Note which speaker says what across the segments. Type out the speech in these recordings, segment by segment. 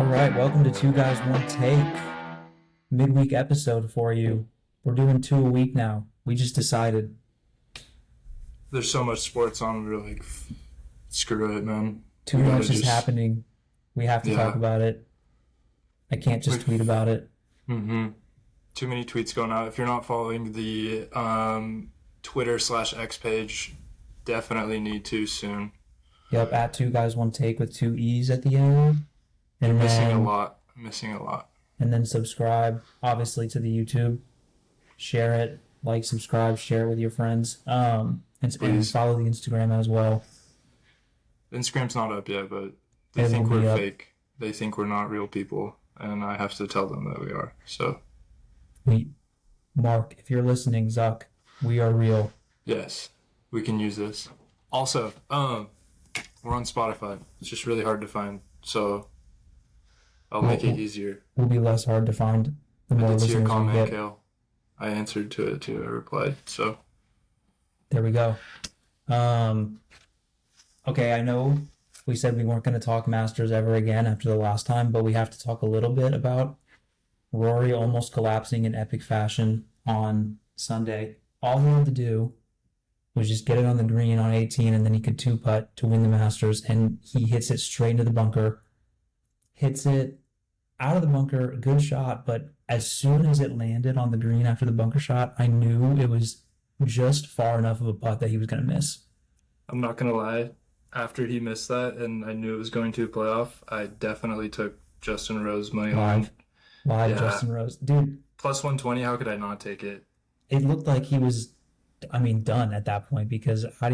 Speaker 1: right, welcome to Two Guys One Take, midweek episode for you. We're doing 2 a week now. We just decided.
Speaker 2: There's so much sports on, we're like, screw it, man.
Speaker 1: Too much is happening. We have to talk about it. I can't just tweet about it.
Speaker 2: Mm-hmm. Too many tweets going out. If you're not following the Twitter/X page, definitely need to soon.
Speaker 1: Yep, at Two Guys One Take with 2 E's at the end.
Speaker 2: And you're missing a lot.
Speaker 1: And then subscribe, obviously, to the YouTube. Share it, like, subscribe, share it with your friends. And follow the Instagram as well.
Speaker 2: Instagram's not up yet, but they think we're fake. They think we're not real people, and I have to tell them that we are. So,
Speaker 1: Mark, if you're listening, Zuck, we are real.
Speaker 2: Yes, we can use this. Also, we're on Spotify. It's just really hard to find, so I'll make it easier.
Speaker 1: Will be less hard to find the more listeners
Speaker 2: your comment,
Speaker 1: we get.
Speaker 2: Kale. I answered to it too. I replied. So
Speaker 1: there we go. Okay, I know we said we weren't going to talk Masters ever again after the last time, but we have to talk a little bit about Rory almost collapsing in epic fashion on Sunday. All he had to do was just get it on the green on 18, and then he could two-putt to win the Masters, and he hits it straight into the bunker. Hits it out of the bunker, good shot, but as soon as it landed on the green after the bunker shot, I knew it was just far enough of a putt that he was going to miss.
Speaker 2: I'm not going to lie. After he missed that and I knew it was going to a playoff, I definitely took Justin Rose money line.
Speaker 1: Live Justin Rose. Dude.
Speaker 2: Plus 120, how could I not take it?
Speaker 1: It looked like he was, done at that point, because so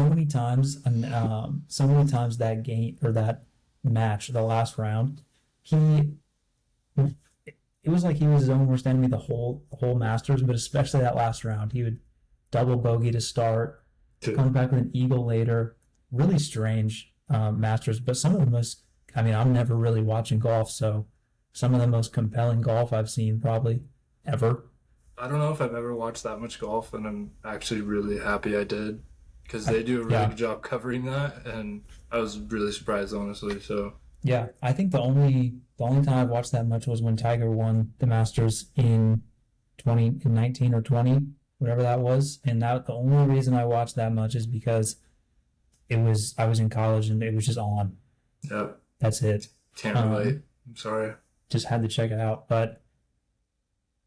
Speaker 1: many times that game or that match, the last round, it was like he was his own worst enemy the whole Masters, but especially that last round. He would double bogey to start, come back with an eagle later. Really strange Masters, but some of the most, I'm never really watching golf, so some of the most compelling golf I've seen probably ever.
Speaker 2: I don't know if I've ever watched that much golf, and I'm actually really happy I did, because they do a really good job covering that, and I was really surprised, honestly. So
Speaker 1: yeah, I think the only time I've watched that much was when Tiger won the Masters in 19 or 20, whatever that was, and the only reason I watched that much is because I was in college and it was just on.
Speaker 2: Yep.
Speaker 1: That's it.
Speaker 2: Can't relate. I'm sorry.
Speaker 1: Just had to check it out, but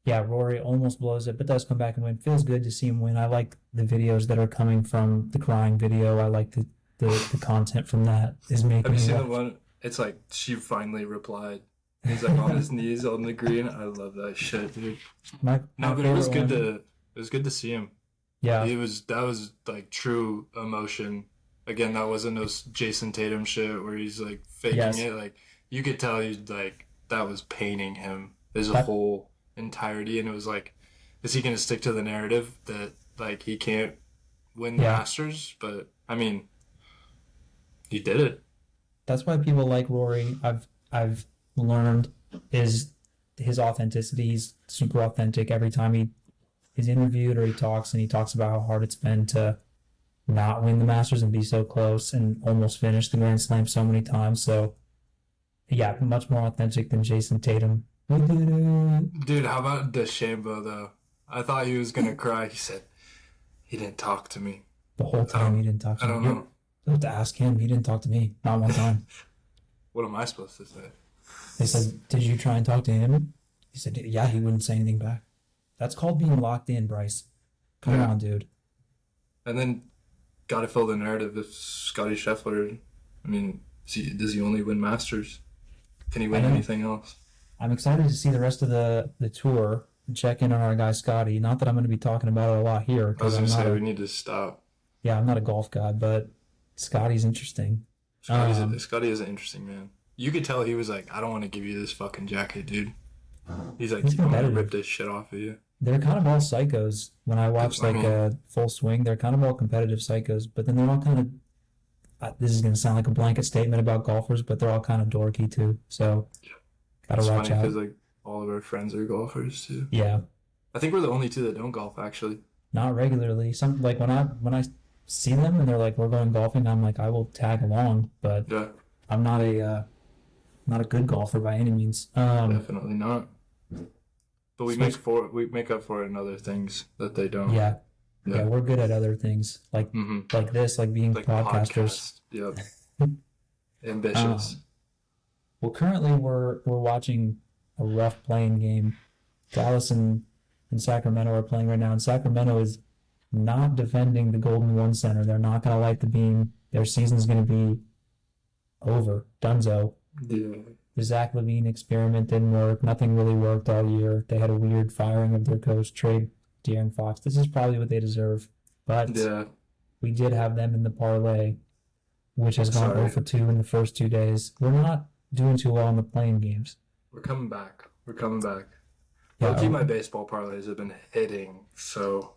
Speaker 1: yeah, Rory almost blows it, but does come back and win. Feels good to see him win. I like the videos that are coming from the crying video. I like the content from that is making.
Speaker 2: Have you seen the one? It's like she finally replied. He's like on his knees on the green. I love that shit, dude. But it was good to see him.
Speaker 1: Yeah,
Speaker 2: that was like true emotion. Again, that wasn't no Jason Tatum shit where he's like faking it. Like you could tell he's like that was painting him as a whole entirety, and it was like, is he gonna stick to the narrative that like he can't win the Masters? But he did it.
Speaker 1: That's why people like Rory. I've learned is his authenticity. He's super authentic every time he's interviewed or he talks, and he talks about how hard it's been to not win the Masters and be so close and almost finish the Grand Slam so many times. So yeah, much more authentic than Jason Tatum.
Speaker 2: Dude, how about DeChambeau though? I thought he was gonna cry. He said he didn't talk to me
Speaker 1: the whole time. He didn't talk to me. I
Speaker 2: don't know.
Speaker 1: You have to ask him. He didn't talk to me. Not one time.
Speaker 2: What am I supposed to say?
Speaker 1: They said, did you try and talk to him? He said, yeah, he wouldn't say anything back. That's called being locked in, Bryce. Come on, dude.
Speaker 2: And then got to fill the narrative if Scotty Scheffler, does he only win Masters? Can he win anything else?
Speaker 1: I'm excited to see the rest of the tour and check in on our guy Scotty. Not that I'm going to be talking about it a lot here.
Speaker 2: I was going to say, we need to stop.
Speaker 1: Yeah, I'm not a golf guy, but Scotty's interesting.
Speaker 2: Scotty is an interesting man. You could tell he was like, I don't want to give you this fucking jacket, dude. He's like, I'm going to rip this shit off of you.
Speaker 1: They're kind of all psychos. When I watch a full swing, they're kind of all competitive psychos, but then they're all kind of, this is going to sound like a blanket statement about golfers, but they're all kind of dorky too. So, gotta watch
Speaker 2: funny
Speaker 1: out.
Speaker 2: Because like all of our friends are golfers too.
Speaker 1: Yeah.
Speaker 2: I think we're the only two that don't golf actually.
Speaker 1: Not regularly. Some like when I see them and they're like, we're going golfing, I'm like, I will tag along, but I'm not not a good golfer by any means.
Speaker 2: Definitely not. But we make up for it in other things that they don't.
Speaker 1: Yeah, we're good at other things like this, like being
Speaker 2: like
Speaker 1: podcasters.
Speaker 2: Yep. Ambitious.
Speaker 1: Well, currently we're watching a rough playing game. Dallas and Sacramento are playing right now, and Sacramento is not defending the Golden One Center. They're not going to light the beam. Their season's going to be over. Dunzo.
Speaker 2: Yeah.
Speaker 1: The Zach LaVine experiment didn't work. Nothing really worked all year. They had a weird firing of their coach, trade De'Aaron Fox. This is probably what they deserve. But we did have them in the parlay, which has gone 0 for 2 in the first 2 days. We're not doing too well in the playing games.
Speaker 2: We're coming back. Yeah, my baseball parlays have been hitting, so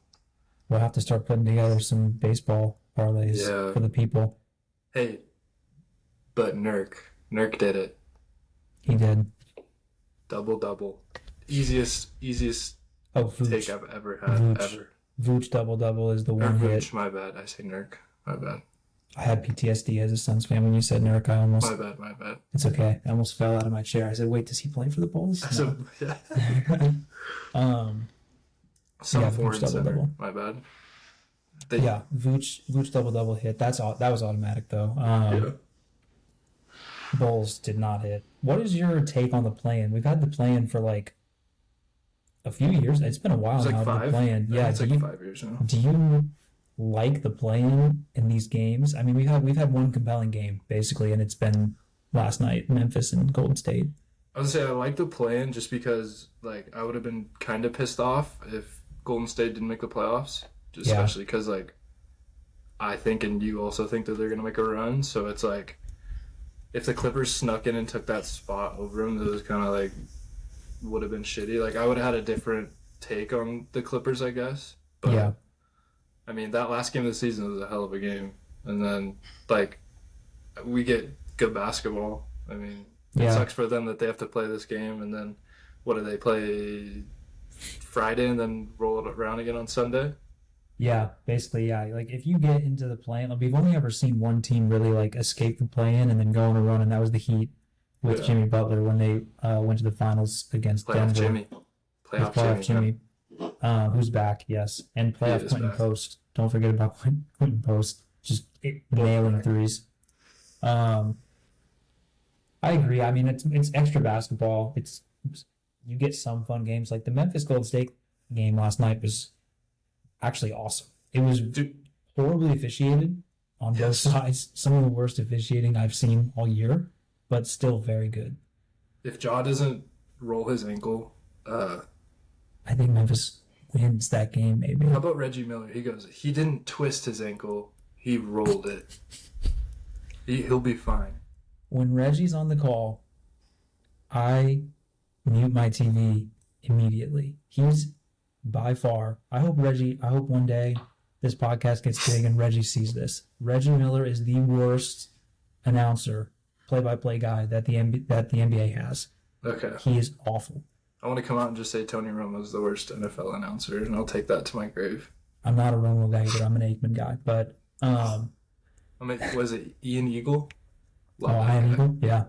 Speaker 1: we'll have to start putting together some baseball parlays for the people.
Speaker 2: Hey, but Nurk did it.
Speaker 1: He did.
Speaker 2: Double. Easiest take I've ever had. Ever.
Speaker 1: Vooch double is the one hit.
Speaker 2: My bad. I say Nurk. My bad.
Speaker 1: I had PTSD as a Suns fan when you said Nurk. I almost.
Speaker 2: My bad.
Speaker 1: It's okay. I almost fell out of my chair. I said, "Wait, does he play for the Bulls?" No.
Speaker 2: Vooch double. My bad.
Speaker 1: Vooch double hit. That was automatic though. Bulls did not hit. What is your take on the play-in? We've had the play-in for like a few years. It's been a while now.
Speaker 2: Like 5.
Speaker 1: The play-in. Yeah,
Speaker 2: it's like 5 years now.
Speaker 1: Do you like the play-in in these games? I mean, we've had one compelling game basically, and it's been last night, Memphis and Golden State.
Speaker 2: I would say I like the play-in just because like I would have been kind of pissed off if Golden State didn't make the playoffs, especially because like I think and you also think that they're gonna make a run. So it's like if the Clippers snuck in and took that spot over them, it was kind of like would have been shitty. Like I would have had a different take on the Clippers, I guess. But I mean, that last game of the season was a hell of a game, and then like we get good basketball. I mean, it sucks for them that they have to play this game, and then what do they play Friday and then roll it around again on Sunday?
Speaker 1: Yeah, basically, yeah. Like if you get into the play-in, like, we've only ever seen one team really like escape the play-in and then go on a run, and that was the Heat with Jimmy Butler when they went to the finals against Denver. Playoff Jimmy. Who's back? Yes, and playoff Quentin Post. Don't forget about Quentin Post. Just nailing threes. I agree. I mean, it's extra basketball. You get some fun games like the Memphis Golden State game last night was actually awesome. It was horribly officiated on both sides. Some of the worst officiating I've seen all year, but still very good.
Speaker 2: If Ja doesn't roll his ankle,
Speaker 1: I think Memphis wins that game, maybe.
Speaker 2: How about Reggie Miller? He didn't twist his ankle. He rolled it. He'll be fine.
Speaker 1: When Reggie's on the call, I mute my TV immediately. He's by far. I hope one day this podcast gets big and Reggie sees this. Reggie Miller is the worst announcer, play-by-play guy that the NBA has.
Speaker 2: Okay.
Speaker 1: He is awful.
Speaker 2: I want to come out and just say Tony Romo's the worst NFL announcer, and I'll take that to my grave.
Speaker 1: I'm not a Romo guy either. I'm an Aikman guy, but
Speaker 2: was it Ian Eagle?
Speaker 1: Ian Eagle, yeah.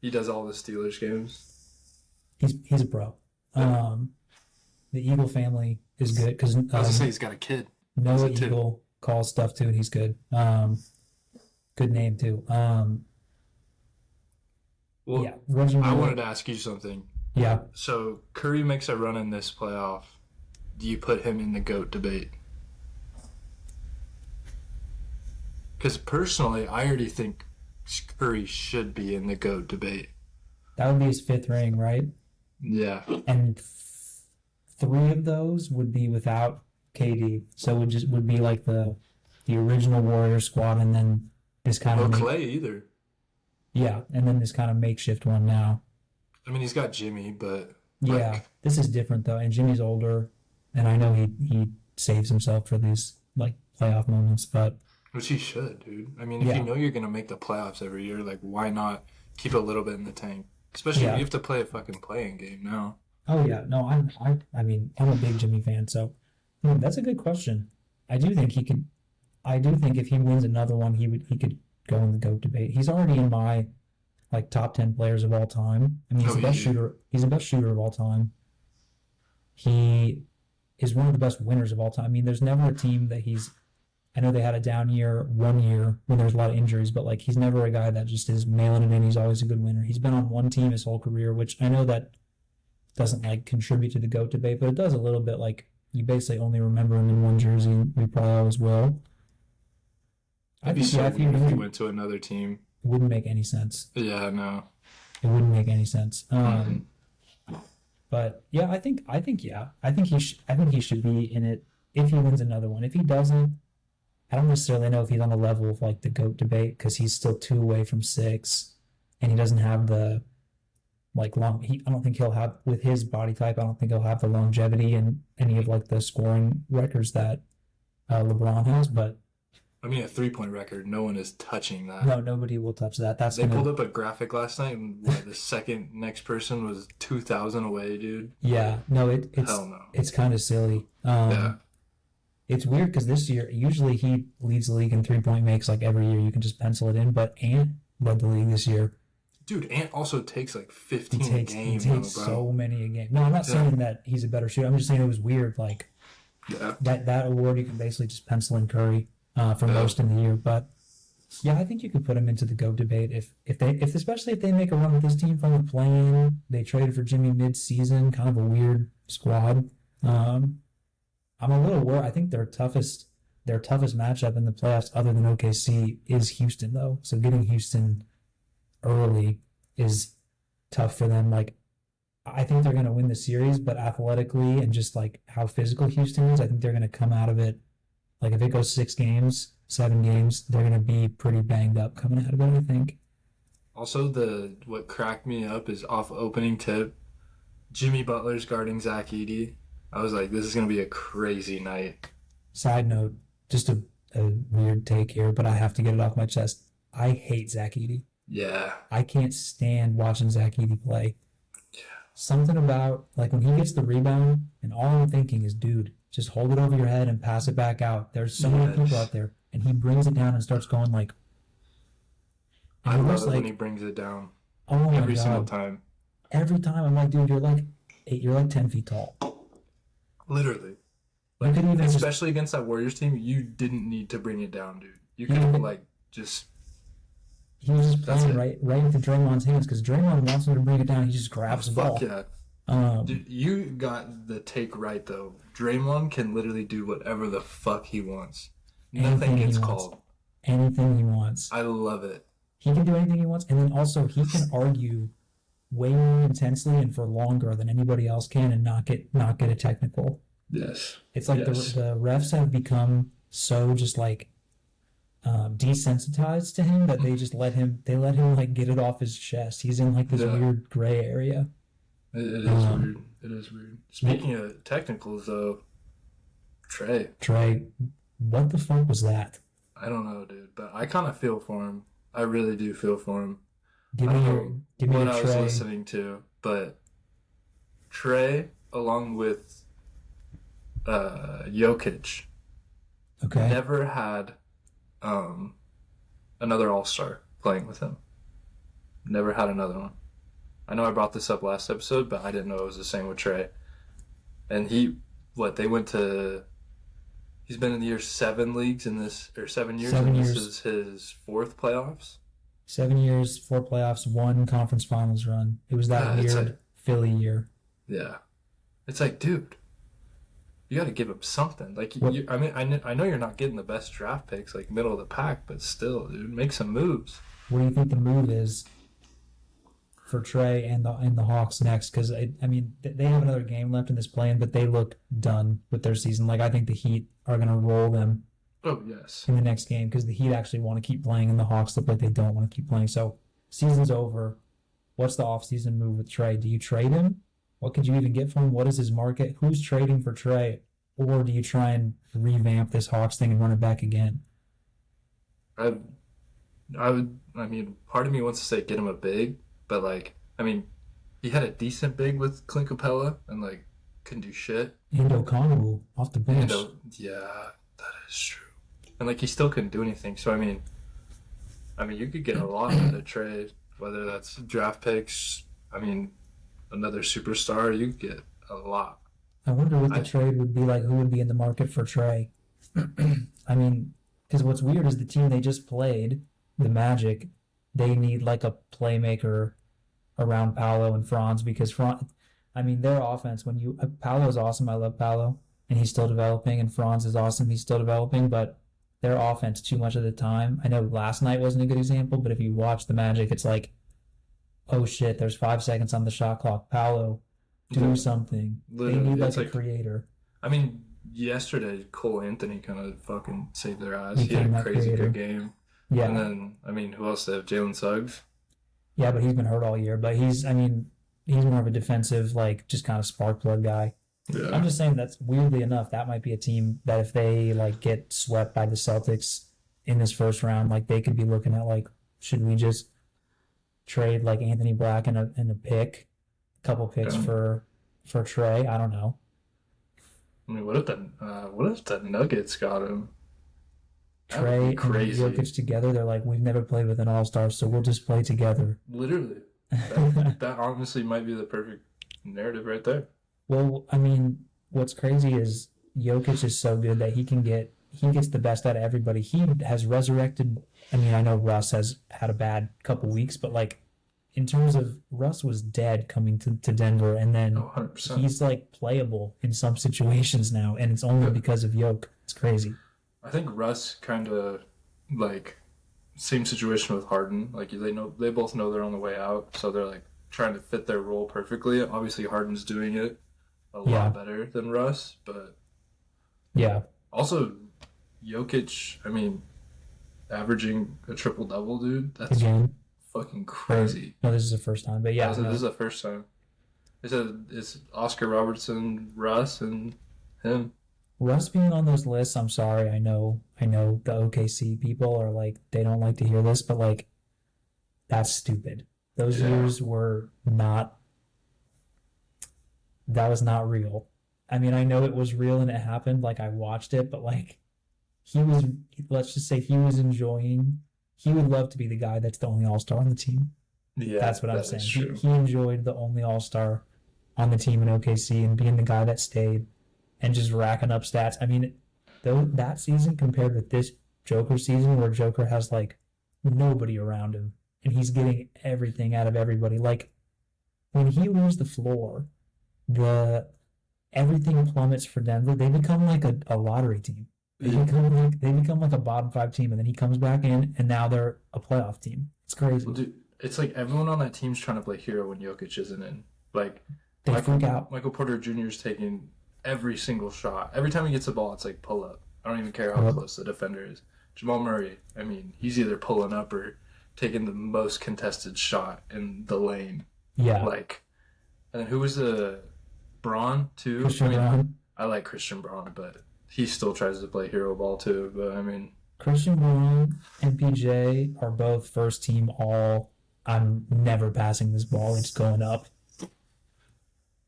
Speaker 2: He does all the Steelers games.
Speaker 1: He's a pro. The Eagle family is good because
Speaker 2: I was gonna say he's got a kid.
Speaker 1: Noah Eagle calls stuff too, and he's good. Good name too. Reggie Miller.
Speaker 2: I wanted to ask you something.
Speaker 1: Yeah.
Speaker 2: So Curry makes a run in this playoff. Do you put him in the GOAT debate? Because personally, I already think Curry should be in the GOAT debate.
Speaker 1: That would be his 5th ring, right?
Speaker 2: Yeah.
Speaker 1: And 3 of those would be without KD. So it would be like the original Warrior squad, and then this kind of
Speaker 2: Clay either.
Speaker 1: Yeah, and then this kind of makeshift one now.
Speaker 2: I mean, he's got Jimmy, but
Speaker 1: this is different though, and Jimmy's older, and I know he saves himself for these like playoff moments, but
Speaker 2: which he should, dude. I mean, if you know you're gonna make the playoffs every year, like why not keep a little bit in the tank? Especially if you have to play a fucking playing game now.
Speaker 1: Oh yeah, no, I mean, I'm a big Jimmy fan, so that's a good question. I do think he could. I do think if he wins another one, he could go in the GOAT debate. He's already in my like top 10 players of all time. I mean, he's the best shooter. He's the best shooter of all time. He is one of the best winners of all time. I mean, there's never a team that he's. I know they had a down year 1 year when there's a lot of injuries, but like he's never a guy that just is mailing it in. He's always a good winner. He's been on one team his whole career, which I know that doesn't like contribute to the GOAT debate, but it does a little bit. Like you basically only remember him in one jersey. We probably always will.
Speaker 2: It'd be so weird if he went to another team.
Speaker 1: It wouldn't make any sense.
Speaker 2: Yeah, no.
Speaker 1: It wouldn't make any sense. But yeah, I think he should be in it if he wins another one. If he doesn't, I don't necessarily know if he's on the level of like the GOAT debate because he's still 2 away from 6, and he doesn't have the like long. I don't think he'll have with his body type. I don't think he'll have the longevity and any of like the scoring records that LeBron has. But
Speaker 2: I mean, a 3-point record, no one is touching that.
Speaker 1: No, nobody will touch that.
Speaker 2: They pulled up a graphic last night, and the second next person was 2,000 away, dude.
Speaker 1: Yeah, no, it's
Speaker 2: hell no.
Speaker 1: It's kind of silly. Yeah. It's weird because this year, usually he leads the league in 3-point makes like every year. You can just pencil it in, but Ant led the league this year.
Speaker 2: Dude, Ant also takes like 15 a game.
Speaker 1: He takes so many a game. No, I'm not saying that he's a better shooter. I'm just saying it was weird. Like that award, you can basically just pencil in Curry for most in the year. But yeah, I think you could put him into the GOAT debate especially if they make a run with this team from the play-in. They traded for Jimmy mid-season, kind of a weird squad. I'm a little worried. I think their toughest matchup in the playoffs, other than OKC, is Houston, though. So getting Houston early is tough for them. Like, I think they're going to win the series, but athletically and just like how physical Houston is, I think they're going to come out of it. Like, if it goes 6 games, 7 games, they're going to be pretty banged up coming out of it, I think.
Speaker 2: Also, what cracked me up is off opening tip, Jimmy Butler's guarding Zach Edey. I was like, this is going to be a crazy night.
Speaker 1: Side note, just a weird take here, but I have to get it off my chest. I hate Zach Edey.
Speaker 2: Yeah.
Speaker 1: I can't stand watching Zach Edey play.
Speaker 2: Yeah.
Speaker 1: Something about, like, when he gets the rebound, and all I'm thinking is, dude, just hold it over your head and pass it back out. There's so many people out there, and he brings it down and starts going, like...
Speaker 2: I love it when he brings it down.
Speaker 1: Oh,
Speaker 2: every single time.
Speaker 1: Every time, I'm like, dude, you're like 10 feet tall.
Speaker 2: Literally. Like, especially against that Warriors team, you didn't need to bring it down, dude. You could have, just...
Speaker 1: He was just playing right into Draymond's hands because Draymond wants him to bring it down. He just grabs the ball.
Speaker 2: Fuck yeah. Dude, you got the take right, though. Draymond can literally do whatever the fuck he wants. Nothing gets called.
Speaker 1: Anything he wants.
Speaker 2: I love it.
Speaker 1: He can do anything he wants, and then also he can argue way more intensely and for longer than anybody else can and not get a technical.
Speaker 2: Yes.
Speaker 1: It's like the refs have become so just like desensitized to him that they just let him like get it off his chest. He's in like this weird gray area.
Speaker 2: It is weird. It is weird. Speaking of technicals though,
Speaker 1: Trae, what the fuck was that?
Speaker 2: I don't know, dude, but I kind of feel for him. I really do feel for him.
Speaker 1: Give me
Speaker 2: what I was listening to, but Trae, along with Jokic, never had another All-Star playing with him. Never had another one. I know I brought this up last episode, but I didn't know it was the same with Trae. And he's been in the year 7 leagues in this, or 7 years, this is his 4th playoffs.
Speaker 1: 7 years, 4 playoffs, 1 conference finals run. It was that weird Philly year.
Speaker 2: Yeah. It's like, dude, you got to give up something. Like, I know you're not getting the best draft picks, like middle of the pack, but still, dude, make some moves.
Speaker 1: What do you think the move is for Trae and the Hawks next? Because they have another game left in this play-in, but they look done with their season. Like, I think the Heat are going to roll them.
Speaker 2: Oh, yes.
Speaker 1: In the next game because the Heat actually want to keep playing and the Hawks look like they don't want to keep playing. So season's over. What's the offseason move with Trae? Do you trade him? What could you even get for him? What is his market? Who's trading for Trae? Or do you try and revamp this Hawks thing and run it back again?
Speaker 2: I would. Part of me wants to say get him a big, but he had a decent big with Clint Capella and couldn't do shit.
Speaker 1: And O'Connell off the bench.
Speaker 2: Yeah, that is true. And he still couldn't do anything. So you could get a lot out of Trae. whether that's draft picks. I mean, another superstar, you get a lot.
Speaker 1: I wonder what the trade would be like. Who would be in the market for Trae? I mean, because what's weird is the team they just played, the Magic, they need like a playmaker around Paolo and Franz because I mean, their offense, when you, Paolo's awesome. I love Paolo and he's still developing, and Franz is awesome. He's still developing, but their offense too much of the time. I know last night wasn't a good example, but if you watch the Magic, it's like, oh shit, there's 5 seconds on the shot clock. Paolo, do something. Literally, they need like a creator.
Speaker 2: I mean, yesterday Cole Anthony kind of fucking saved their ass. He had a crazy good game. Yeah. And then, I mean, who else they have? Jalen Suggs.
Speaker 1: Yeah, but he's been hurt all year. But he's more of a defensive, like, just kind of spark plug guy. Yeah. I'm just saying that's weirdly enough, that might be a team that if they like get swept by the Celtics in this first round, like they could be looking at like, should we just trade like Anthony Black and a pick, a couple picks for Trae? I don't know.
Speaker 2: I mean, what if the Nuggets got him?
Speaker 1: Trae and Jokic together, they're like, we've never played with an all-star, so we'll just play together.
Speaker 2: Literally. That honestly might be the perfect narrative right there.
Speaker 1: Well, I mean, what's crazy is Jokic is so good that he gets the best out of everybody. He has resurrected. I mean, I know Russ has had a bad couple weeks, but like in terms of Russ was dead coming to Denver, and then 100%. He's like playable in some situations now, and it's only because of Jokic. It's crazy.
Speaker 2: I think Russ kind of like same situation with Harden. Like they both know they're on the way out, so they're like trying to fit their role perfectly. Obviously, Harden's doing it a lot better than Russ, but also Jokic. I mean, averaging a triple double, dude. That's fucking crazy.
Speaker 1: No, this is the first time, but yeah,
Speaker 2: this is the first time. It's Oscar Robertson, Russ, and him.
Speaker 1: Russ being on those lists, I'm sorry. I know the OKC people are like, they don't like to hear this, but like, that's stupid. Those years were not. That was not real. I mean, I know it was real and it happened. Like, I watched it, but like, let's just say he was enjoying. He would love to be the guy that's the only all-star on the team. Yeah, that's what I'm saying. He enjoyed the only all-star on the team in OKC and being the guy that stayed and just racking up stats. I mean, that season compared with this Joker season where Joker has like nobody around him and he's getting everything out of everybody. Like, when he leaves the floor, everything plummets for Denver. They become like a lottery team. They become like a bottom 5 team, and then he comes back in, and now they're a playoff team. It's crazy.
Speaker 2: Well, dude, it's like everyone on that team's trying to play hero when Jokic isn't in. Like,
Speaker 1: they freak out.
Speaker 2: Michael Porter Jr. is taking every single shot. Every time he gets the ball, it's like pull up. I don't even care how close the defender is. Jamal Murray, I mean, he's either pulling up or taking the most contested shot in the lane.
Speaker 1: Yeah.
Speaker 2: Like, and then who was the Braun too?
Speaker 1: Christian Braun.
Speaker 2: I like Christian Braun, but he still tries to play hero ball too. But I mean,
Speaker 1: Christian Braun and PJ are both first team all. I'm never passing this ball. It's going up.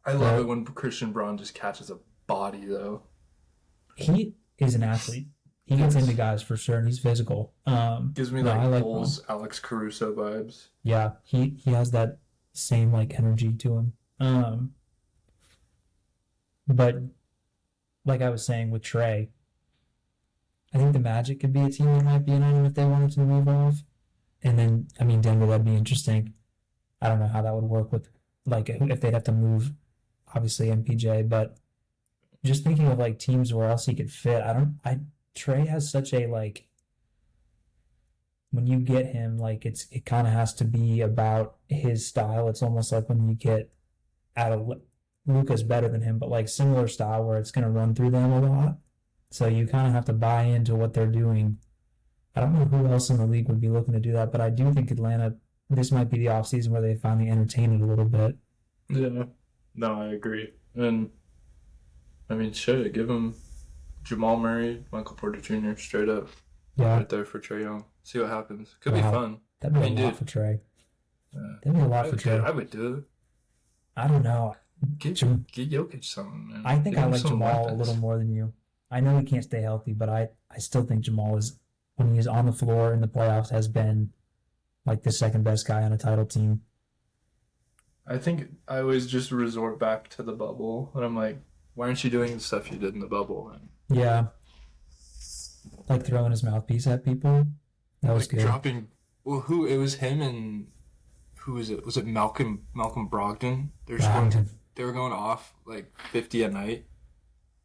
Speaker 2: I love it when Christian Braun just catches a body though.
Speaker 1: He is an athlete. He gets into guys for sure, and he's physical.
Speaker 2: Gives me like Bulls Alex Caruso vibes.
Speaker 1: Yeah, he has that same like energy to him. But like I was saying with Trae, I think the Magic could be a team that might be in on him if they wanted to move off. And then, I mean, Denver, that'd be interesting. I don't know how that would work with, like, if they'd have to move, obviously, MPJ. But just thinking of, like, teams where else he could fit, Trae has such a, like, when you get him, like, it kind of has to be about his style. It's almost like when you get out of Luka's better than him, but like similar style where it's going to run through them a lot. So you kind of have to buy into what they're doing. I don't know who else in the league would be looking to do that, but I do think Atlanta, this might be the offseason where they finally entertain it a little bit.
Speaker 2: Yeah. No, I agree. And, I mean, shit, give him Jamal Murray, Michael Porter Jr. straight up.
Speaker 1: Yeah.
Speaker 2: Right there for Trae Young. See what happens. Could be fun.
Speaker 1: That'd be a lot for Trae. That'd be a lot for Trae.
Speaker 2: I would do it.
Speaker 1: I don't know.
Speaker 2: Get Jokic something, man.
Speaker 1: I think I like Jamal a little more than you. I know he can't stay healthy, but I still think Jamal is, when he is on the floor in the playoffs, has been like the second best guy on a title team.
Speaker 2: I think I always just resort back to the bubble, and I'm like, why aren't you doing the stuff you did in the bubble? And
Speaker 1: Yeah, like throwing his mouthpiece at people. That was
Speaker 2: like
Speaker 1: good.
Speaker 2: dropping. Well, who it was him and who was it? Was it Malcolm Brogdon?
Speaker 1: Brogdon.
Speaker 2: They were going off like 50 a night.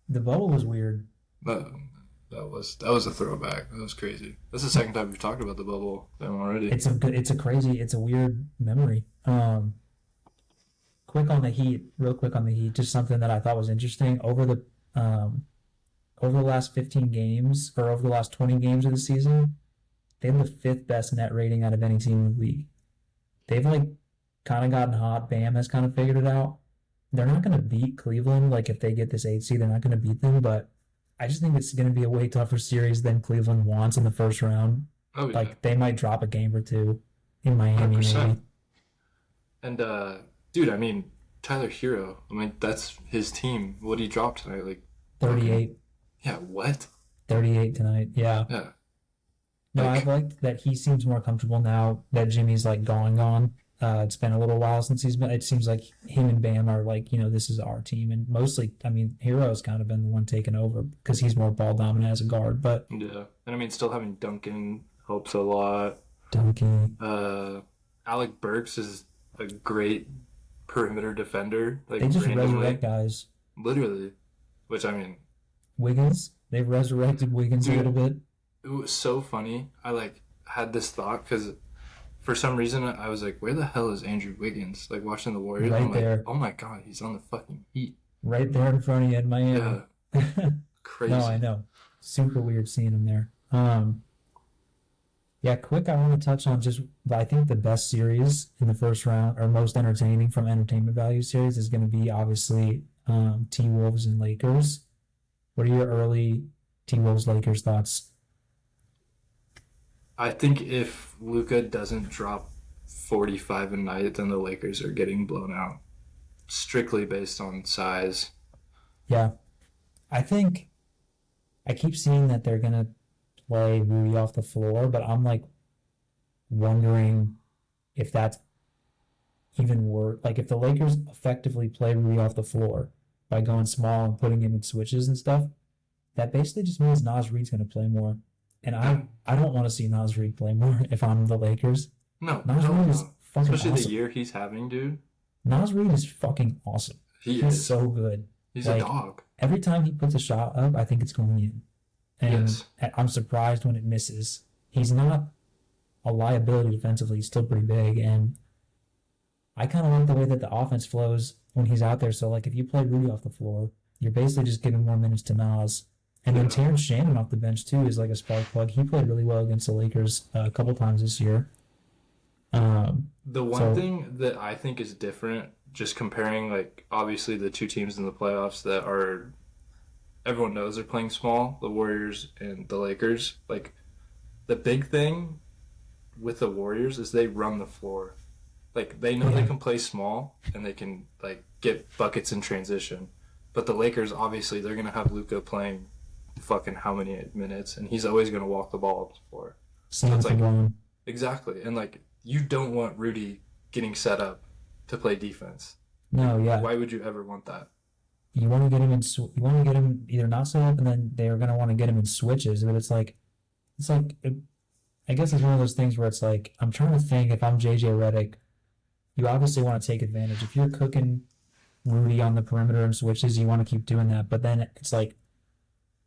Speaker 1: The bubble was weird.
Speaker 2: But that was a throwback. That was crazy. That's the second time we've talked about the bubble already.
Speaker 1: It's a weird memory. Real quick on the Heat, just something that I thought was interesting over the last 15 games or over the last 20 games of the season, they have the fifth best net rating out of any team in the league. They've like kind of gotten hot. Bam has kind of figured it out. They're not going to beat Cleveland. Like if they get this 8 seed, they're not going to beat them. But I just think it's going to be a way tougher series than Cleveland wants in the first round.
Speaker 2: Oh, yeah.
Speaker 1: Like they might drop a game or two in Miami. 100%. Maybe.
Speaker 2: And dude, I mean Tyler Hero. I mean that's his team. What did he drop tonight? Like
Speaker 1: 38.
Speaker 2: Yeah. What?
Speaker 1: 38 tonight. Yeah.
Speaker 2: Yeah.
Speaker 1: No, I've liked that he seems more comfortable now that Jimmy's like gone. It's been a little while since he's been. It seems like him and Bam are like, this is our team, and mostly, I mean, Hero's kind of been the one taking over because he's more ball dominant as a guard. But
Speaker 2: yeah, and I mean, still having Duncan helps a lot.
Speaker 1: Duncan.
Speaker 2: Alec Burks is a great perimeter defender. Like
Speaker 1: they just resurrect guys.
Speaker 2: Literally, which I mean,
Speaker 1: Wiggins. They've resurrected Wiggins a little bit.
Speaker 2: It was so funny. I had this thought because for some reason I was like, where the hell is Andrew Wiggins? Like watching the Warriors,
Speaker 1: right
Speaker 2: I'm
Speaker 1: there.
Speaker 2: Like, oh my god, he's on the fucking Heat.
Speaker 1: Right there in front of you in Miami.
Speaker 2: Yeah. Crazy.
Speaker 1: No, I know. Super weird seeing him there. Yeah, quick, I want to touch on I think the best series in the first round, or most entertaining from entertainment value series, is going to be obviously T-Wolves and Lakers. What are your early T-Wolves Lakers thoughts?
Speaker 2: I think if Luka doesn't drop 45 a night, then the Lakers are getting blown out. Strictly based on size.
Speaker 1: Yeah. I think I keep seeing that they're going to play Rudy off the floor, but I'm like wondering if that's even worse. Like if the Lakers effectively play Rudy off the floor by going small and putting him in switches and stuff, that basically just means Naz Reid's going to play more. And I don't want to see Naz Reid play more if I'm the Lakers.
Speaker 2: No.
Speaker 1: Naz Reid is fucking
Speaker 2: Especially
Speaker 1: awesome.
Speaker 2: The year he's having, dude.
Speaker 1: Naz Reid is fucking awesome. He's so good.
Speaker 2: He's a dog.
Speaker 1: Every time he puts a shot up, I think it's going in. And
Speaker 2: yes.
Speaker 1: I'm surprised when it misses. He's not a liability defensively. He's still pretty big. And I kind of like the way that the offense flows when he's out there. So, like, if you play Rudy off the floor, you're basically just giving more minutes to Naz. And then Terrence Shannon off the bench, too, is like a spark plug. He played really well against the Lakers a couple times this year.
Speaker 2: The one thing that I think is different, just comparing, like, obviously the two teams in the playoffs that are, everyone knows they're playing small, the Warriors and the Lakers. Like, the big thing with the Warriors is they run the floor. Like, they know they can play small and they can, like, get buckets in transition. But the Lakers, obviously, they're going to have Luka playing fucking how many minutes, and he's always going to walk the ball up the floor.
Speaker 1: So it's like,
Speaker 2: exactly. And, like, you don't want Rudy getting set up to play defense.
Speaker 1: No, yeah.
Speaker 2: Why would you ever want that?
Speaker 1: You want to get him you want to get him either not set up, and then they're going to want to get him in switches. But I guess it's one of those things where it's like, I'm trying to think if I'm JJ Redick, you obviously want to take advantage. If you're cooking Rudy on the perimeter and switches, you want to keep doing that. But then it's like,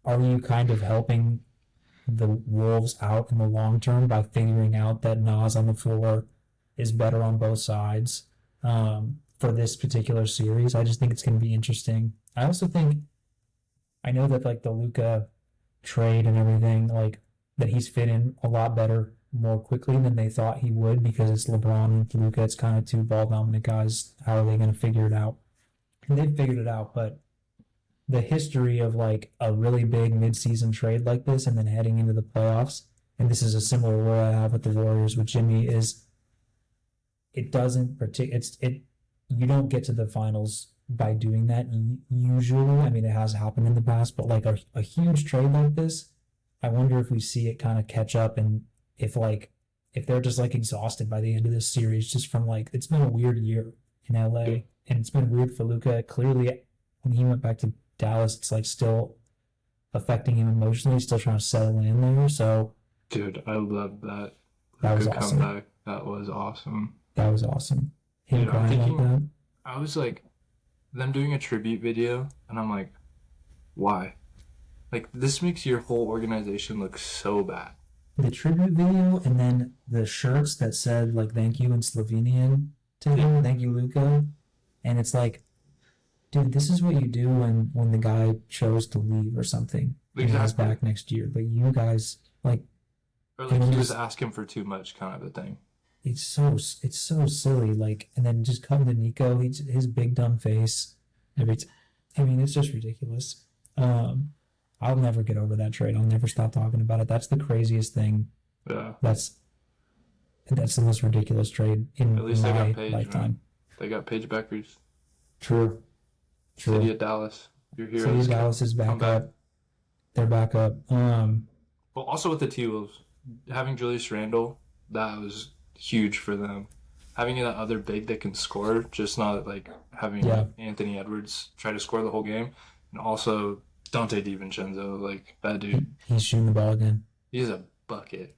Speaker 1: are you kind of helping the Wolves out in the long term by figuring out that Naz on the floor is better on both sides for this particular series? I just think it's going to be interesting. I also think, I know that like the Luka trade and everything, like that he's fit in a lot better more quickly than they thought he would because it's LeBron and Luka. It's kind of two ball dominant guys. How are they going to figure it out? And they've figured it out, but the history of like a really big midseason trade like this and then heading into the playoffs, and this is a similar word I have with the Warriors with Jimmy, is you don't get to the finals by doing that usually. I mean, it has happened in the past, but like a huge trade like this, I wonder if we see it kind of catch up, and if like if they're just like exhausted by the end of this series, just from like it's been a weird year in LA, and it's been weird for Luka. Clearly, when he went back to Dallas, it's like still affecting him emotionally, still trying to settle in there. So,
Speaker 2: dude, I love that.
Speaker 1: That was
Speaker 2: Luka
Speaker 1: awesome.
Speaker 2: comeback. That was awesome.
Speaker 1: That was awesome. Him
Speaker 2: Dude, I'm
Speaker 1: crying like
Speaker 2: thinking,
Speaker 1: that.
Speaker 2: I was like, them doing a tribute video, and I'm like, why? Like, this makes your whole organization look so bad.
Speaker 1: The tribute video and then the shirts that said like "Thank you" in Slovenian to him, "Thank you, Luca," and it's like, dude, this is what you do when the guy chose to leave or something. And he's back next year, but you guys like,
Speaker 2: or like he was asking for too much, kind of a thing.
Speaker 1: It's so silly. Like, and then just come to Nico, his big dumb face. I mean, it's just ridiculous. I'll never get over that trade. I'll never stop talking about it. That's the craziest thing.
Speaker 2: Yeah.
Speaker 1: That's the most ridiculous trade in
Speaker 2: At least
Speaker 1: my
Speaker 2: they got Paige,
Speaker 1: lifetime.
Speaker 2: Man. They got Paige Beckers.
Speaker 1: True.
Speaker 2: City of Dallas. Your heroes.
Speaker 1: City of Dallas is back up. They're back up.
Speaker 2: Well, also with the T-Wolves, having Julius Randle, that was huge for them. Having that other big that can score, just not like having Anthony Edwards try to score the whole game. And also Dante DiVincenzo, like that dude.
Speaker 1: He's shooting the ball again.
Speaker 2: He's a bucket.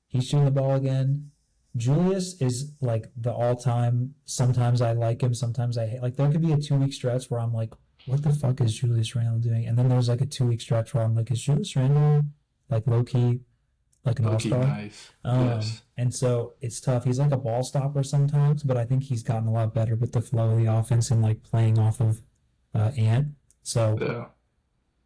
Speaker 1: He's shooting the ball again. Julius is like the all-time. Sometimes I like him, sometimes I hate. Like there could be a 2-week stretch where I'm like, what the fuck is Julius Randle doing? And then there's like a 2-week stretch where I'm like, is Julius Randle like low-key, like an all-star?
Speaker 2: Nice. Yes.
Speaker 1: And so it's tough. He's like a ball stopper sometimes, but I think he's gotten a lot better with the flow of the offense and like playing off of Ant. So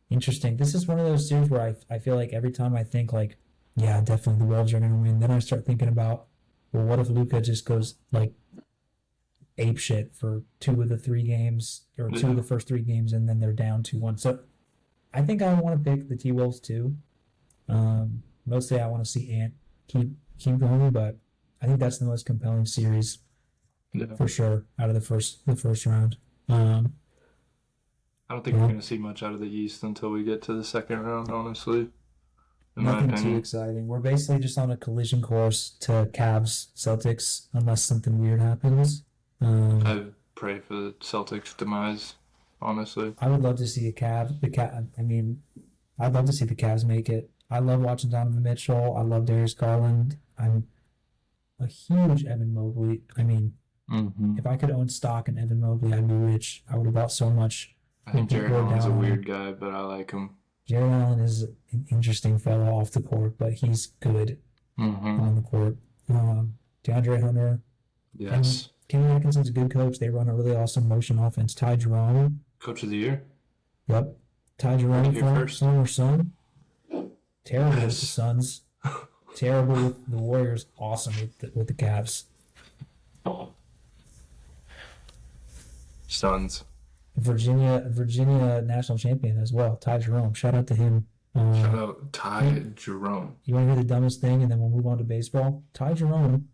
Speaker 1: interesting. This is one of those series where I feel like every time I think like, yeah, definitely the Wolves are going to win, then I start thinking about, well, what if Luka just goes like ape shit for 2 of the 3 games or 2 of the first 3 games, and then they're down 2-1. So I think I want to pick the T-Wolves too. Mostly I want to see Ant keep going, but I think that's the most compelling series for sure out of the first round.
Speaker 2: I don't think we're going to see much out of the East until we get to the second round, honestly.
Speaker 1: Nothing too exciting. We're basically just on a collision course to Cavs Celtics unless something weird happens.
Speaker 2: I pray for the Celtics' demise, honestly.
Speaker 1: I would love to see I'd love to see the Cavs make it. I love watching Donovan Mitchell. I love Darius Garland. I'm a huge Evan Mobley. I mean, if I could own stock in Evan Mobley, I'd be rich. I would have bought so much.
Speaker 2: I think Jared Allen's a weird guy, but I like him.
Speaker 1: Jared Allen is an interesting fellow off the court, but he's good on the court. DeAndre Hunter.
Speaker 2: Yes.
Speaker 1: Kenny Atkinson's a good coach. They run a really awesome motion offense. Ty Jerome.
Speaker 2: Coach of the year?
Speaker 1: Yep. Ty Jerome, former Sun. Terrible with the Suns. Terrible with the Warriors. Awesome with the Cavs.
Speaker 2: Suns.
Speaker 1: Virginia national champion as well. Ty Jerome. Shout out to him.
Speaker 2: Shout out Ty Jerome.
Speaker 1: You want to hear the dumbest thing, and then we'll move on to baseball? Ty Jerome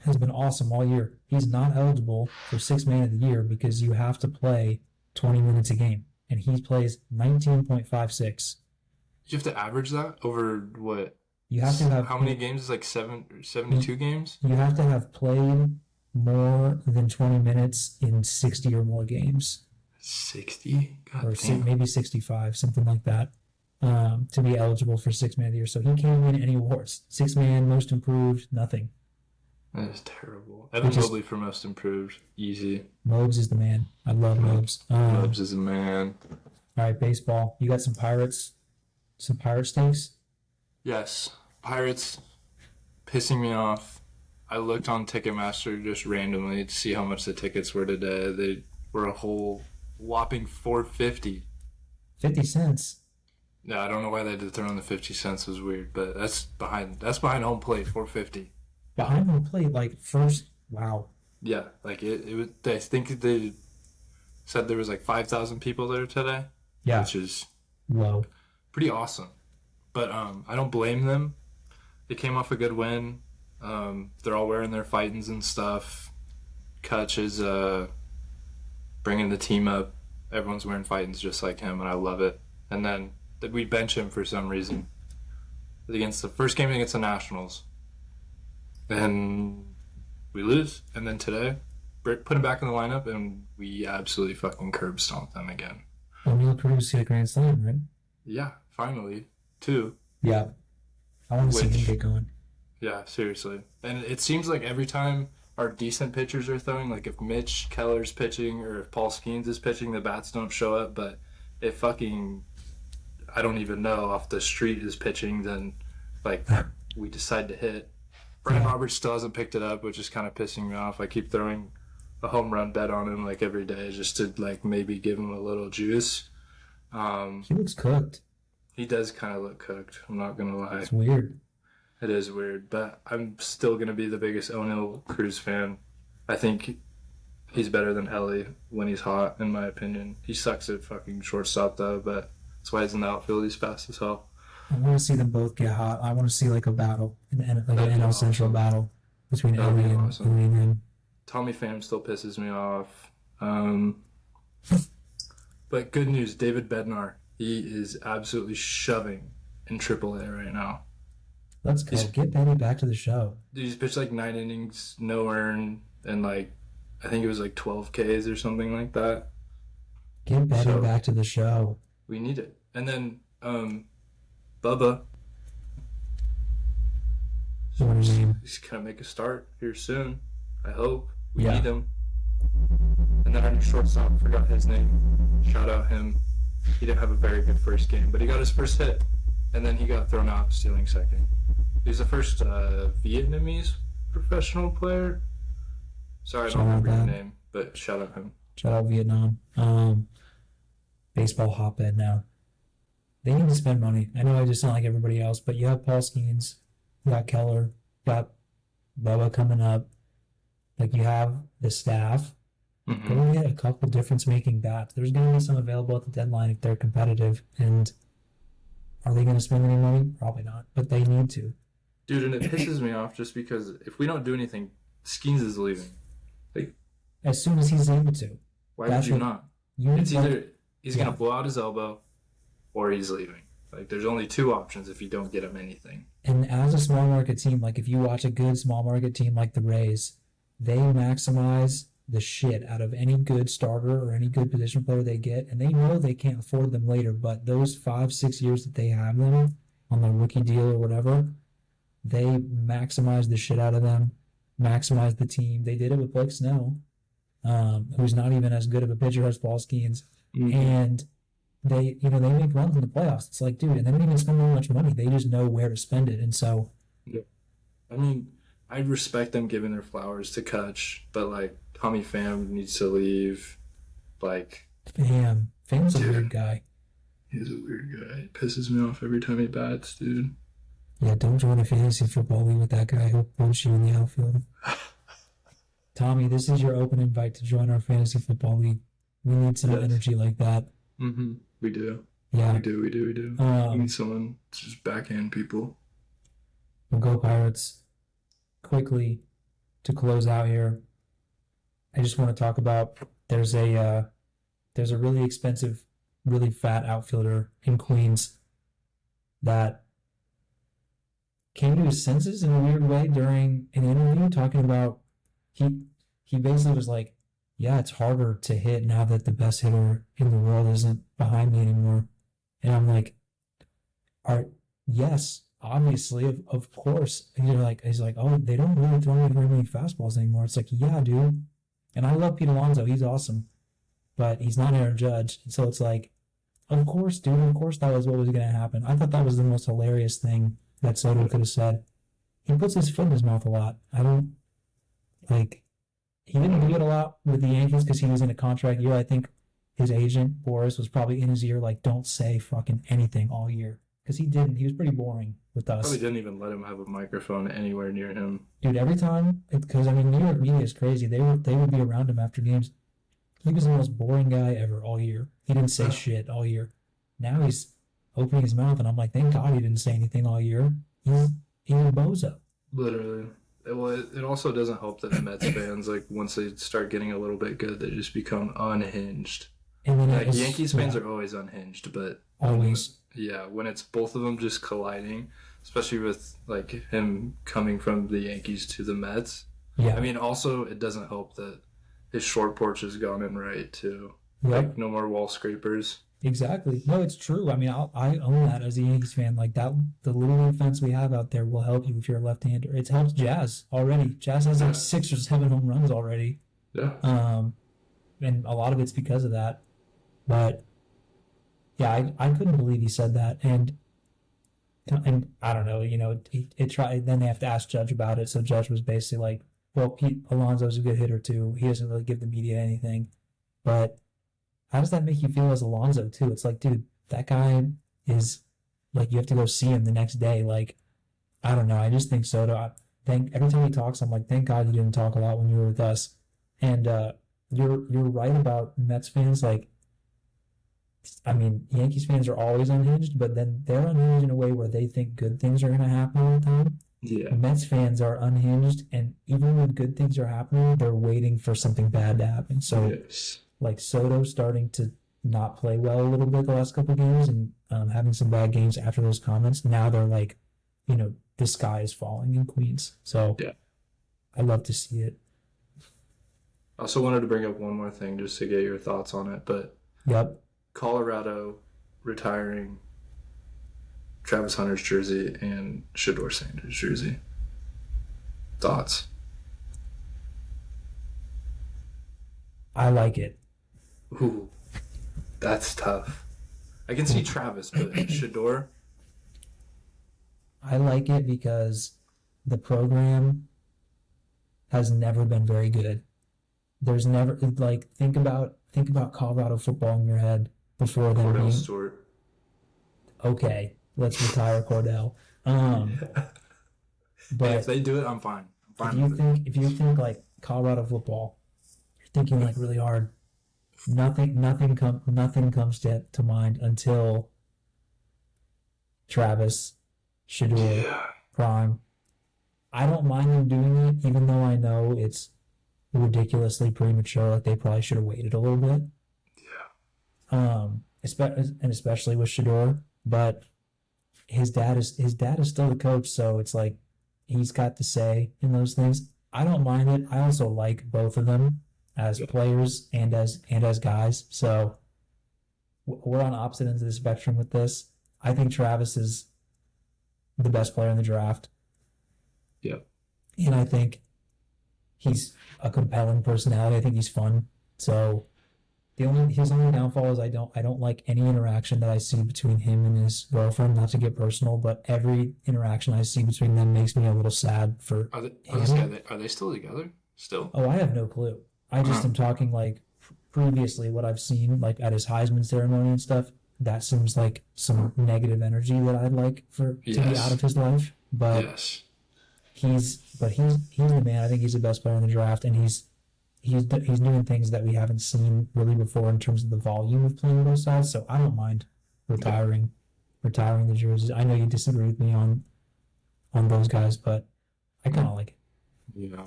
Speaker 1: has been awesome all year. He's not eligible for 6th Man of the Year because you have to play 20 minutes a game, and he plays 19.56.
Speaker 2: You have to average that over what?
Speaker 1: You have to have
Speaker 2: how many games? Is like 72 games?
Speaker 1: You have to have played more than 20 minutes in 60 or more games.
Speaker 2: 60?
Speaker 1: Or maybe 65, something like that, to be eligible for 6th Man of the Year. So he can't win any awards. 6th Man, most improved, nothing.
Speaker 2: That is terrible. Evan Mobley for most improved, easy.
Speaker 1: Mobes is the man. I love Mobes.
Speaker 2: Mobes is the man.
Speaker 1: All right, baseball. You got some Pirates stakes?
Speaker 2: Yes. Pirates pissing me off. I looked on Ticketmaster just randomly to see how much the tickets were today. They were a whole whopping $4.50.
Speaker 1: 50 cents.
Speaker 2: Yeah, I don't know why they did throw in the 50 cents. It was weird, but that's behind home plate, $4.50.
Speaker 1: Behind home plate, like first, wow.
Speaker 2: Yeah, like it was. I think they said there was like 5,000 people there today.
Speaker 1: Yeah,
Speaker 2: which is
Speaker 1: low.
Speaker 2: Pretty awesome. But I don't blame them. They came off a good win. They're all wearing their fightins and stuff. Kutch is bringing the team up. Everyone's wearing fightins just like him, and I love it. And then we bench him for some reason. Against the first game against the Nationals, and we lose. And then today, put him back in the lineup, and we absolutely fucking curb stomped them again.
Speaker 1: O'Neal Cruz hit a grand slam, right?
Speaker 2: Yeah, finally. 2.
Speaker 1: Yeah. I want to see him get going.
Speaker 2: Yeah, seriously. And it seems like every time our decent pitchers are throwing, like if Mitch Keller's pitching or if Paul Skeens is pitching, the bats don't show up. But if fucking, I don't even know, off the street is pitching, then like we decide to hit. Brad Roberts still hasn't picked it up, which is kind of pissing me off. I keep throwing a home run bet on him like every day just to like maybe give him a little juice.
Speaker 1: He looks cooked.
Speaker 2: He does kind of look cooked. I'm not gonna lie.
Speaker 1: It's weird.
Speaker 2: It is weird, but I'm still gonna be the biggest O'Neal Cruz fan. I think he's better than Ellie when he's hot, in my opinion. He sucks at fucking shortstop though, but that's why he's in the outfield. He's fast as hell.
Speaker 1: I want to see them both get hot. I want to see like a battle, like an NL Central battle between Ellie and him.
Speaker 2: Tommy Pham still pisses me off. But good news, David Bednar. He is absolutely shoving in AAA right now.
Speaker 1: Let's go. Get Benny back to the show.
Speaker 2: Dude, he's pitched like 9 innings, no earn, and like I think it was like 12 Ks or something like that.
Speaker 1: Get Benny back to the show.
Speaker 2: We need it. And then Bubba. He's gonna make a start here soon. I hope. We need him. And then our new shortstop, forgot his name. Shout out him. He didn't have a very good first game, but he got his first hit. And then he got thrown out stealing second. He's the first Vietnamese professional player. Sorry, I don't remember his name, but shout out him.
Speaker 1: Shout out Vietnam. Baseball hotbed now. They need to spend money. I know I just sound like everybody else, but you have Paul Skeens, you got Keller, you got Bubba coming up. Like you have the staff. Mm-hmm. Go get a couple difference-making bats. There's going to be some available at the deadline if they're competitive. And are they going to spend any money? Probably not, but they need to.
Speaker 2: Dude, and it pisses me off just because if we don't do anything, Skeens is leaving. Like,
Speaker 1: as soon as he's able to.
Speaker 2: Why would you not? It's either he's going to blow out his elbow or he's leaving. Like, there's only 2 options if you don't get him anything.
Speaker 1: And as a small market team, like if you watch a good small market team like the Rays, they maximize the shit out of any good starter or any good position player they get, and they know they can't afford them later, but those 5-6 years that they have them on their rookie deal or whatever, they maximize the shit out of them, maximize the team. They did it with Blake Snell, who's not even as good of a pitcher as Paul Skeens, and they make runs in the playoffs. It's like, dude, and they don't even spend that much money. They just know where to spend it, and so.
Speaker 2: Yeah. I mean, I respect them giving their flowers to Kutch, but like Tommy Pham needs to leave. Like
Speaker 1: Pham's a weird guy.
Speaker 2: He's a weird guy. It pisses me off every time he bats, dude.
Speaker 1: Yeah, don't join a fantasy football league with that guy. He'll punch you in the outfield. Tommy, this is your open invite to join our fantasy football league. We need some energy like that.
Speaker 2: Mm-hmm. We do.
Speaker 1: Yeah.
Speaker 2: We do. We need someone to just backhand people.
Speaker 1: We'll go Pirates. Quickly, to close out here, I just want to talk about there's a really expensive, really fat outfielder in Queens that came to his senses in a weird way during an interview, talking about he basically was like, yeah, it's harder to hit now that the best hitter in the world isn't behind me anymore. And I'm like, yes, obviously, of course. And he's like, oh, they don't really throw me very many fastballs anymore. It's like, yeah, dude. And I love Pete Alonso. He's awesome. But he's not Aaron Judge. And so it's like, of course, dude. Of course that was what was going to happen. I thought that was the most hilarious thing that Soto could have said. He puts his foot in his mouth a lot. He didn't do it a lot with the Yankees because he was in a contract year. I think his agent, Boris, was probably in his ear like, don't say fucking anything all year. Because he didn't. He was pretty boring with us.
Speaker 2: Probably didn't even let him have a microphone anywhere near him.
Speaker 1: Dude, every time, because New York media is crazy. They would be around him after games. He was the most boring guy ever all year. He didn't say shit all year. Now he's opening his mouth, and I'm like, thank God he didn't say anything all year. He's a bozo.
Speaker 2: Literally. It also doesn't help that the Mets fans, like, once they start getting a little bit good, they just become unhinged. And then like, Yankees fans are always unhinged, but...
Speaker 1: Always.
Speaker 2: Yeah, when it's both of them just colliding. especially with like him coming from the Yankees to the Mets.
Speaker 1: Yeah.
Speaker 2: I mean, also it doesn't help that his short porch has gone in right too.
Speaker 1: Yep.
Speaker 2: Like no more wall scrapers.
Speaker 1: Exactly. No, it's true. I mean, I own that as a Yankees fan. Like that, the little league fence we have out there will help you if you're a left-hander. It's helped Jazz already. Jazz has like 6 or 7 home runs already.
Speaker 2: Yeah.
Speaker 1: And a lot of it's because of that. But yeah, I couldn't believe he said that. And I don't know, it tried. Then they have to ask Judge about it. So Judge was basically like, well, Alonso's a good hitter too. He doesn't really give the media anything. But how does that make you feel as Alonso too? It's like, dude, that guy is like, you have to go see him the next day. Like, I don't know. I just think Soto. Every time he talks, I'm like, thank God you didn't talk a lot when you were with us. And you're right about Mets fans. Like, I mean, Yankees fans are always unhinged, but then they're unhinged in a way where they think good things are going to happen all the time.
Speaker 2: Yeah.
Speaker 1: Mets fans are unhinged, and even when good things are happening, they're waiting for something bad to happen. So,
Speaker 2: Yes.
Speaker 1: like Soto starting to not play well a little bit the last couple of games and having some bad games after those comments, now they're like, the sky is falling in Queens. So,
Speaker 2: yeah,
Speaker 1: I love to see it.
Speaker 2: I also wanted to bring up one more thing just to get your thoughts on it, but
Speaker 1: Yep.
Speaker 2: Colorado retiring Travis Hunter's jersey and Shaduer Sanders' jersey. Thoughts?
Speaker 1: I like it.
Speaker 2: Ooh, that's tough. I can see Travis, but Shaduer?
Speaker 1: I like it because the program has never been very good. There's never like think about Colorado football in your head before them
Speaker 2: Cordell
Speaker 1: being
Speaker 2: Stewart.
Speaker 1: okay. Let's retire Cordell. But
Speaker 2: Hey, if they do it, I'm fine. I'm
Speaker 1: if
Speaker 2: fine
Speaker 1: you
Speaker 2: with it.
Speaker 1: think like Colorado football, you're thinking like really hard. Nothing comes to mind until Travis, Shadour,
Speaker 2: Yeah.
Speaker 1: Prime. I don't mind them doing it, even though I know it's ridiculously premature. Like they probably should have waited a little bit.
Speaker 2: Yeah.
Speaker 1: Especially with Shadour, but his dad is still the coach, so it's like he's got the say in those things. I don't mind it. I also like both of them as players and as guys. So we're on opposite ends of the spectrum with this. I think Travis is the best player in the draft.
Speaker 2: Yep.
Speaker 1: And I think he's a compelling personality. I think he's fun. So his only downfall is I don't like any interaction that I see between him and his girlfriend. Not to get personal, but every interaction I see between them makes me a little sad for him.
Speaker 2: Are they still together? Still?
Speaker 1: Oh, I have no clue. I just am talking like previously what I've seen like at his Heisman ceremony and stuff. That seems like some negative energy that I'd like to be out of his life. But
Speaker 2: yes.
Speaker 1: he's the man. I think he's the best player in the draft, and he's doing things that we haven't seen really before in terms of the volume of playing both sides. So I don't mind retiring the jerseys. I know you disagree with me on those guys, but I kind of like it.
Speaker 2: Yeah.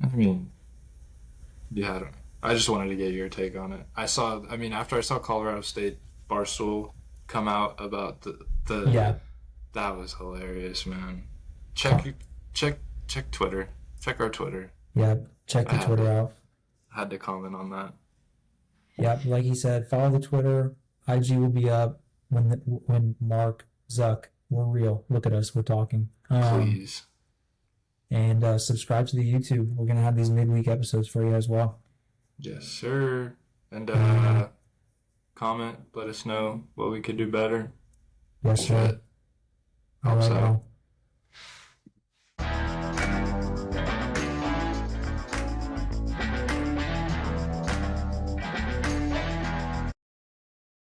Speaker 2: I mean, yeah, I don't know. I just wanted to get your take on it. After I saw Colorado State Barstool come out about the that was hilarious, man. Check Twitter. Check our Twitter.
Speaker 1: Yeah, check the Twitter out.
Speaker 2: I had to comment on that.
Speaker 1: Yeah, like he said, follow the Twitter. IG will be up when Mark, Zuck, we're real. Look at us, we're talking.
Speaker 2: Please.
Speaker 1: And subscribe to the YouTube. We're gonna have these midweek episodes for you as well.
Speaker 2: Yes, sir. And comment. Let us know what we could do better.
Speaker 1: Yes, sir.
Speaker 2: Helps out.